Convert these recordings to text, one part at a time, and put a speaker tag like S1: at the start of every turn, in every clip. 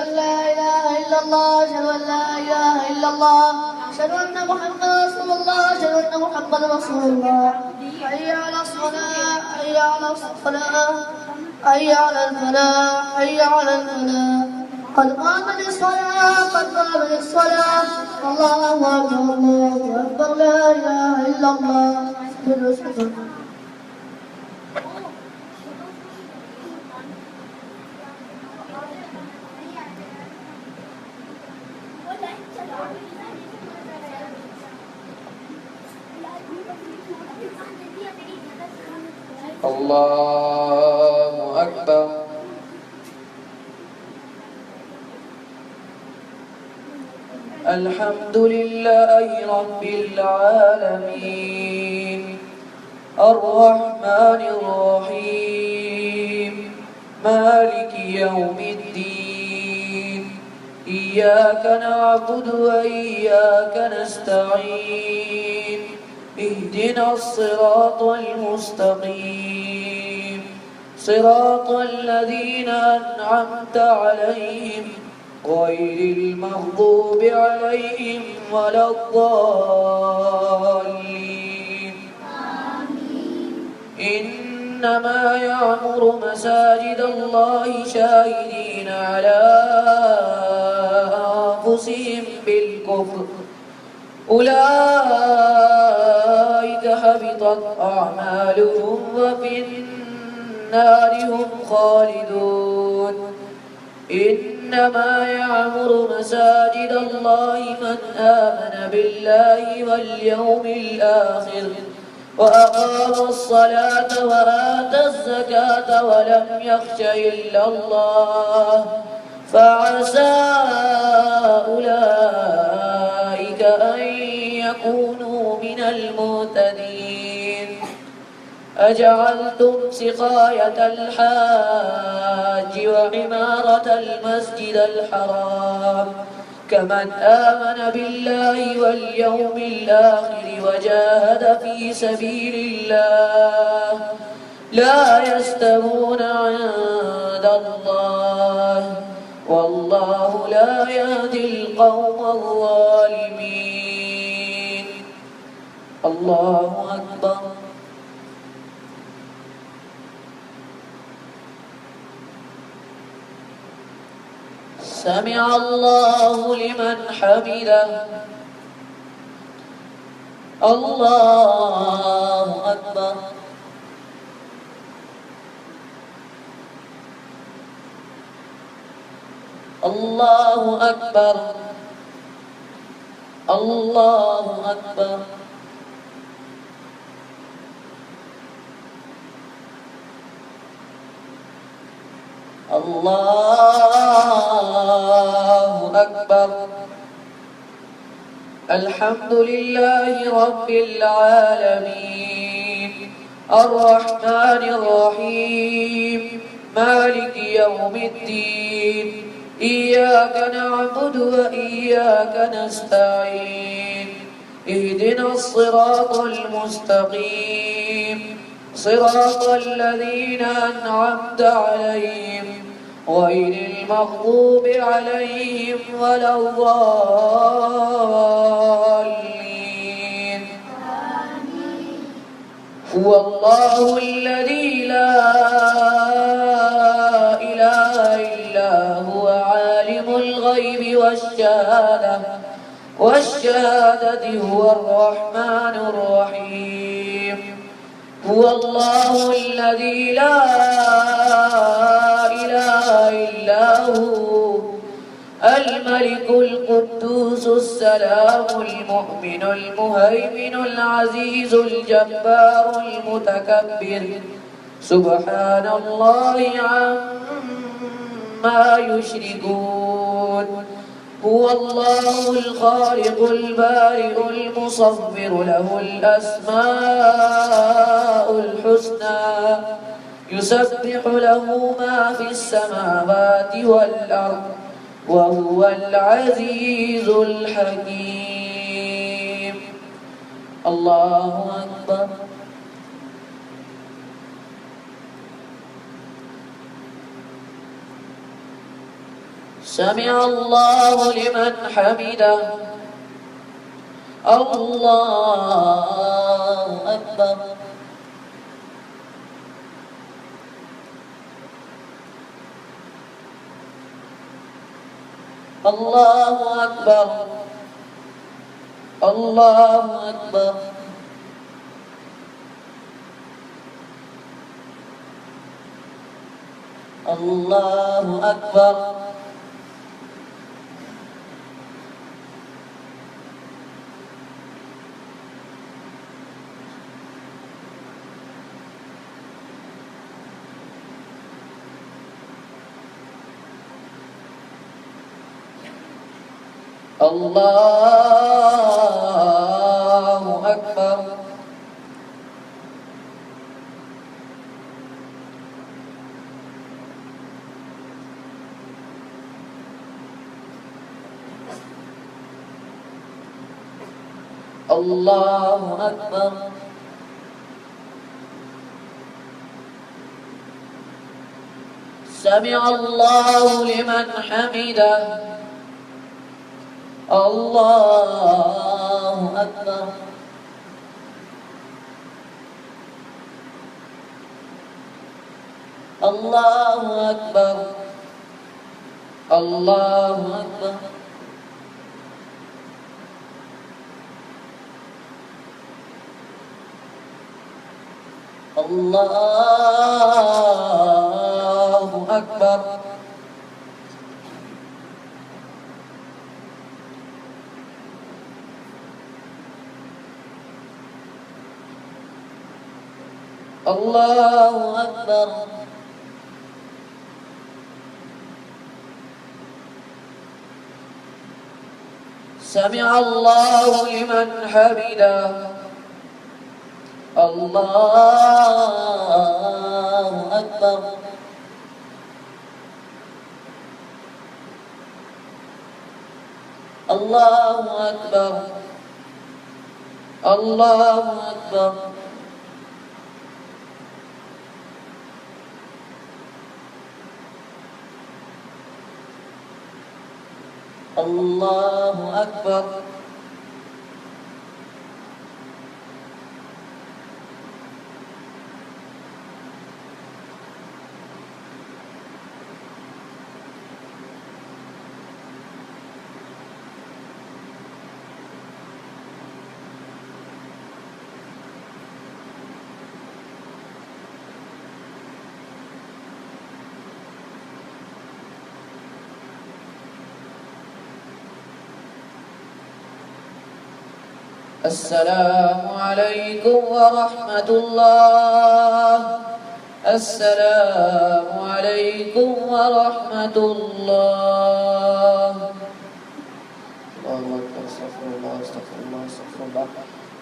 S1: أن لا إله إلا الله أشهد أن لا إله إلا الله أشهد أن محمدا رسول الله أشهد أن محمدا رسول الله حي على الصلاة حي على الصلاة حي على الفلاح حي على الفلاح قد قامت الصلاة قد قامت الصلاة الله أكبر الله أكبر لا إله إلا الله
S2: الله أكبر. الحمد لله رب العالمين الرحمن الرحيم مالك يوم الدين إياك نعبد وإياك نستعين اهدنا الصراط المستقيم صراط الذين أنعمت عليهم غير المغضوب عليهم ولا الضالين إنما يعمر مساجد الله شاهدين على أنفسهم بالكفر أولئك حبطت أعمالهم وفي النار هم خالدون إنما يعمر مساجد الله من آمن بالله واليوم الآخر وأقام الصلاة وآتى الزكاة ولم يخش إلا الله فعسى أولئك أن يكونوا من المهتدين أجعلتم سقاية الحاج وعمارة المسجد الحرام كمن آمن بالله واليوم الآخر وجاهد في سبيل الله لا يستوون عند الله والله لا يهدي القوم الظالمين. الله أكبر. سمع الله لمن حمده. الله أكبر. الله أكبر. الله أكبر. الله أكبر. الحمد لله رب العالمين الرحمن الرحيم مالك يوم الدين إياك نعبد وإياك نستعين اهدنا الصراط المستقيم صراط الذين أنعمت عليهم غير المغضوب عليهم ولا الضالين. هو الله الذي لا إله إلا هو عالم الغيب والشهادة هو الرحمن الرحيم. هو الله الذي لا إله إلا هو الملك القدوس السلام المؤمن المهيمن العزيز الجبار المتكبر سبحان الله عما يشركون. هو الله الخالق البارئ المصور له الأسماء الحسنى يسبح له ما في السماوات والأرض وهو العزيز الحكيم. الله أكبر. سمع الله لمن حمده. الله أكبر. الله أكبر. الله أكبر. الله أكبر. الله أكبر. الله أكبر. سمع الله لمن حمده. الله أكبر. الله أكبر. الله أكبر. الله أكبر. الله أكبر. سمع الله لمن حمده. الله أكبر. الله أكبر. الله أكبر. الله أكبر. السلام عليكم ورحمة الله. السلام عليكم ورحمة الله. الله أكبر. استغفر الله استغفر الله استغفر الله.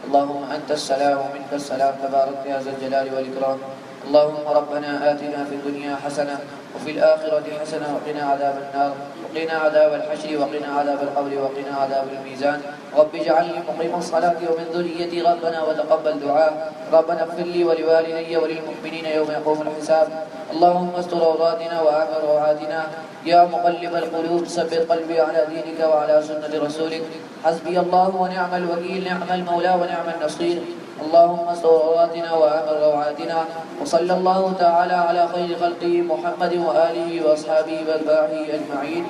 S2: اللهم أنت السلام ومنك السلام تبارك يا ذا الجلال والإكرام. اللهم ربنا آتنا في الدنيا حسنة وفي الآخرة حسنة وقنا عذاب النار وقنا عذاب الحشر وقنا عذاب القبر وقنا عذاب الميزان. رب اجعلني مقيم الصلاة ومن ذريتي ربنا وتقبل دعاء. ربنا اغفر لي ولوالدي وللمؤمنين يوم يقوم الحساب. اللهم استر عوراتنا وآمن روعاتنا. يا مقلب القلوب ثبت قلبي على دينك وعلى سنة رسولك. حسبي الله ونعم الوكيل نعم المولى ونعم النصير. اللهم استر عوراتنا وآمن روعاتنا. وصلى الله تعالى على خير خلقه محمد وآله وأصحابه وأتباعه أجمعين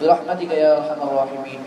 S2: برحمتك يا أرحم الراحمين.